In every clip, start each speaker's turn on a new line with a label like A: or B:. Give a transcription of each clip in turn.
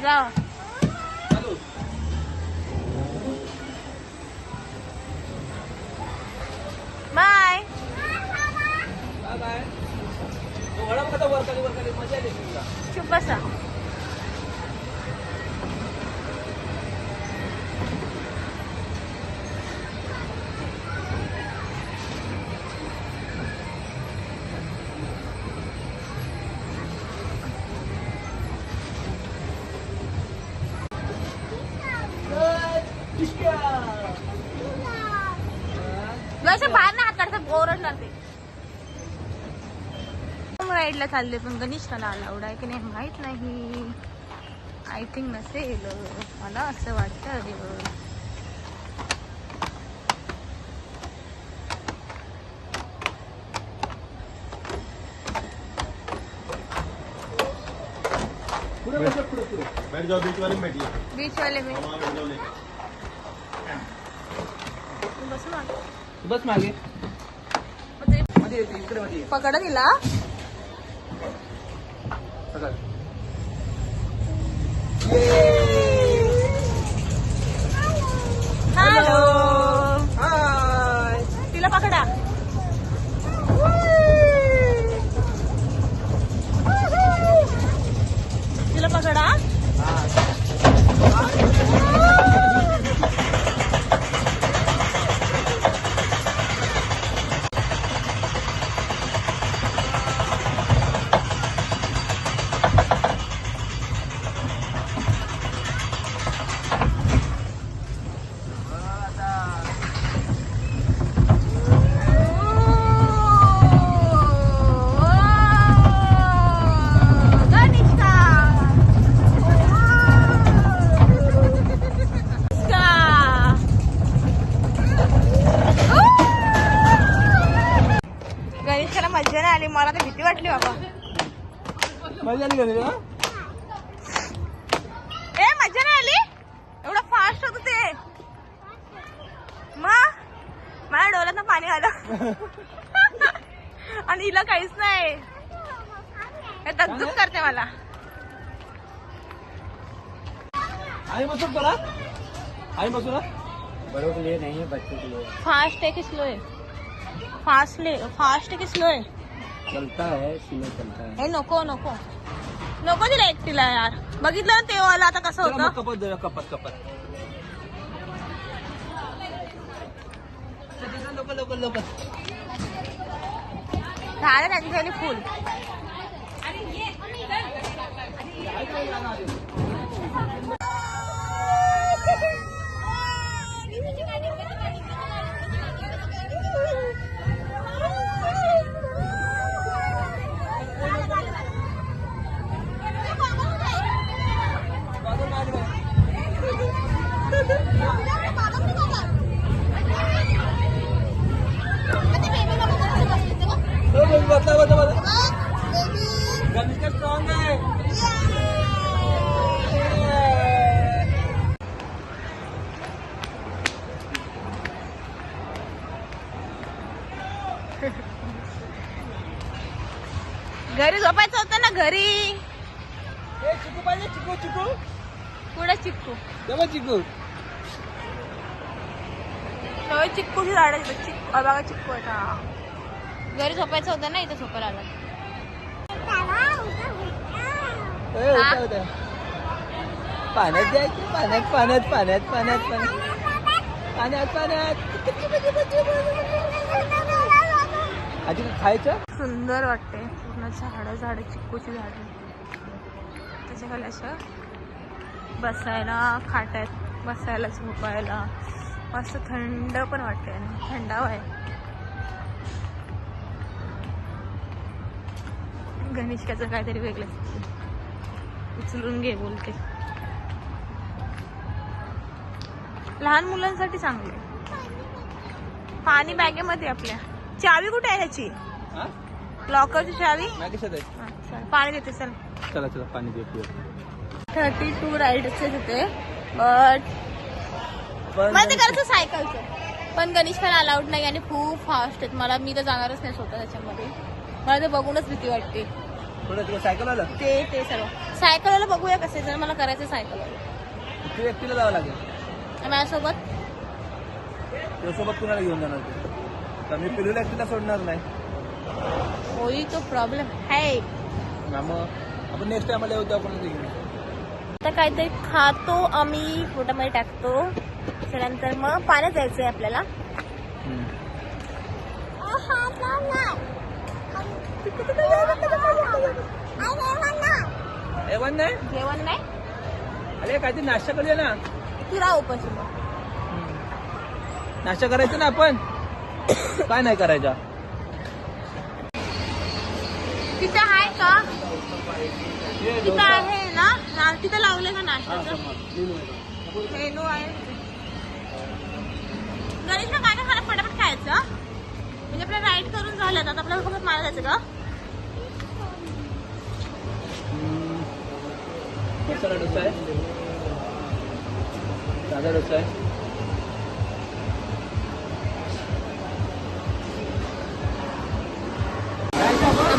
A: जाओ. Bye bye. चुप बसा. बाहेर ना हात काढतात ओरडणार ते. राईडला चालले पण गणेशला अलाउड आहे की नाही माहित नाही. आय थिंक नसेल मला असं वाटतं. बीच वाले में
B: बस मागे
A: पकड दिला. हॅलो. हाय. तिला पकडा. तिला पकडा. मजा नाही आली मला तर भीती वाटली बाबा.
B: मजा नाही आली का?
A: मजा नाही आली. एवढं फास्ट होत ते. मग माझ्या डोळ्यात पाणी आलं आणि हिला काहीच नाही. हे दगदग करते मला.
B: आई बसू बरा. आई बसू ना. बड़ों के लिए नहीं है, बच्चों के लिए.
A: फास्ट है कि स्लो है? फास्ट है की स्लो आहे?
B: चलता है, स्लो चलता है.
A: हे नको नको नको दिला एकटीला यार. बघितलं ना तेव्हा आता कसं होतं.
B: कपत कपत कपत. लोक लोक लोक
A: झालं त्यांच्यासाठी फुल. घरी झोपायचं होतं ना घरी.
B: चिकू पाहिजे. चिकू चिकू
A: पुढे चिक्कू.
B: तेव्हा चिकू
A: चिक्कूची झाड बघा. चिक्कू आहे का? घरी झोपायचं होतं ना इथं झोपायला आलं.
B: पाण्यात जायचं. पाण्यात पाण्यात पाण्यात पाण्यात पाण्यात पाण्यात आधी खायचं.
A: सुंदर वाटते. पूर्ण झाड चिक्कूची झाड. त्याच्या खाली असं बसायला खाट आहेत. बसायला झोपायला मस्त थंड पण वाटते. आणि थंडावा आहे. गणेशकाचं काहीतरी वेगळं उचलून घे बोलते. लहान मुलांसाठी चांगले. पाणी बॅगेमध्ये आपल्या. चावी कुठे आहे ह्याची? लॉकरची चावी पाणी देते. चल
B: चला चला पाणी देते.
A: 32 राईड्स होते बट मला ते करायचं सायकलचं. पण गणेश पण अलाउड नाही आणि खूप फास्ट आहेत. मी तर जाणारच नाही स्वतः त्याच्यामध्ये. मला ते बघूनच भीती वाटते.
B: सायकल आलं
A: ते सर्व सायकलवाला बघूया कसे जर मला करायचं सायकलवाला.
B: तू एकटीला जावं लागेल.
A: माझ्यासोबत
B: त्यासोबत कुणाला घेऊन जाणार तू? तर मी पिलूला एकटीला सोडणार नाही.
A: होई तो प्रॉब्लेम आहे.
B: मग आपण नेक्स्ट टाइमला येऊ आपण घेऊन.
A: आता काहीतरी खातो आम्ही, पोटामध्ये टाकतो, त्यानंतर मग पाण्यात जायचंय आपल्याला.
B: जेवण नाही.
A: जेवण नाही.
B: अरे काहीतरी नाश्ता करूया ना.
A: तू राह उपाशी मग.
B: नाश्ता करायचा ना आपण. काय नाही करायचा.
A: तिथं आहे का? तिथं आहे ना. तिथं लावलंय का नाश्त्याचं मेनू आहे. गणेशला काय काय खायला पटापट खायचं म्हणजे आपलं राईड करून झालं तर आपल्याला खूप मारा जायचं का?
B: मसाला डोसा आहे, साधा डोसा आहे.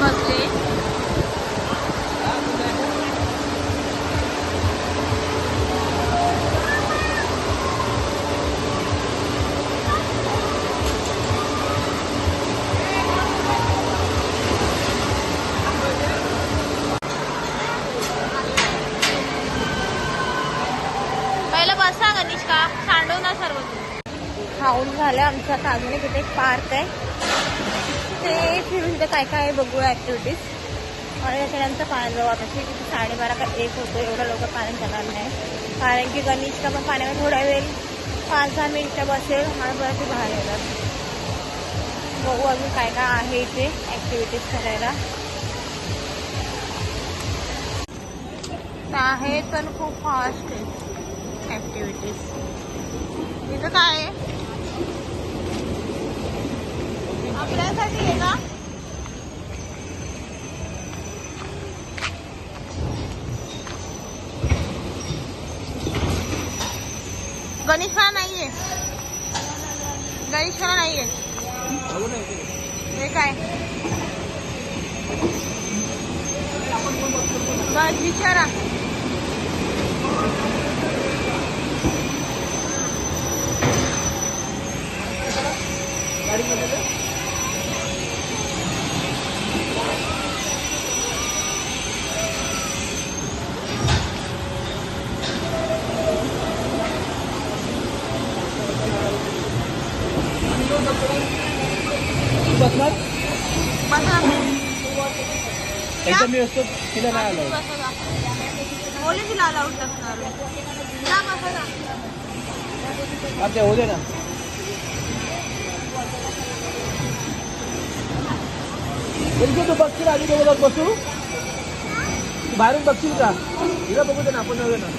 A: बसले बसा गणेश का सांडव ना सर्व. खाऊन झालं आमचं. आता अजून एक इथे पार्क आहे ते फिरून तिथे काय काय बघूया ऍक्टिव्हिटीज. आणि त्याच्यानंतर पाण्यात जाऊ. आता किती 12:30 का 1 होतो. एवढं लवकर पाण्यात जाणार नाही कारण की गणेशला पण पाण्यामध्ये थोडा वेळ 5-10 मिनिटं बसेल आणि परत ते बाहेर येतात. बघू अजून काय काय आहे इथे ऍक्टिव्हिटीज करायला. आहे पण खूप फास्ट आहे ऍक्टिव्हिटीज. इथं काय आहे आपल्यासाठी आहे का? गणेशला नाहीये. गणेशला नाहीये. हे काय बस विचारा.
B: बसणार
A: बसा
B: एकदा मी असतो तिला नाही आलं.
A: बोले तिला अलाउड नसणार.
B: ते होऊ दे ना. तू बघशील आधी बघत बसू. बाहेरून बघशील का? तिला बघू दे ना आपण जाऊया ना.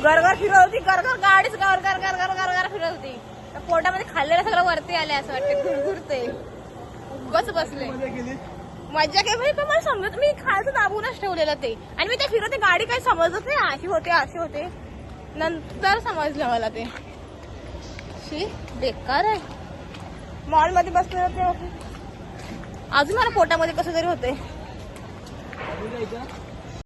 A: गरगर फिरवती गरगर गाडीच गरगर गरगर गरगर फिरवती. त्या पोटामध्ये खाल्लेलं सगळं वरती आले असं वाटतं घुरघुरते. उगाच बसले मजा काय भाई. पण मला समजत मी खायचं दाबूनच ठेवलेलं ते आणि मी त्या फिरवते गाडी काही समजत नाही. अशी होते नंतर समजलं मला ते. शी बेकार आहे. मॉल मध्ये बसले होते अजून मला पोटामध्ये कसं तरी होते.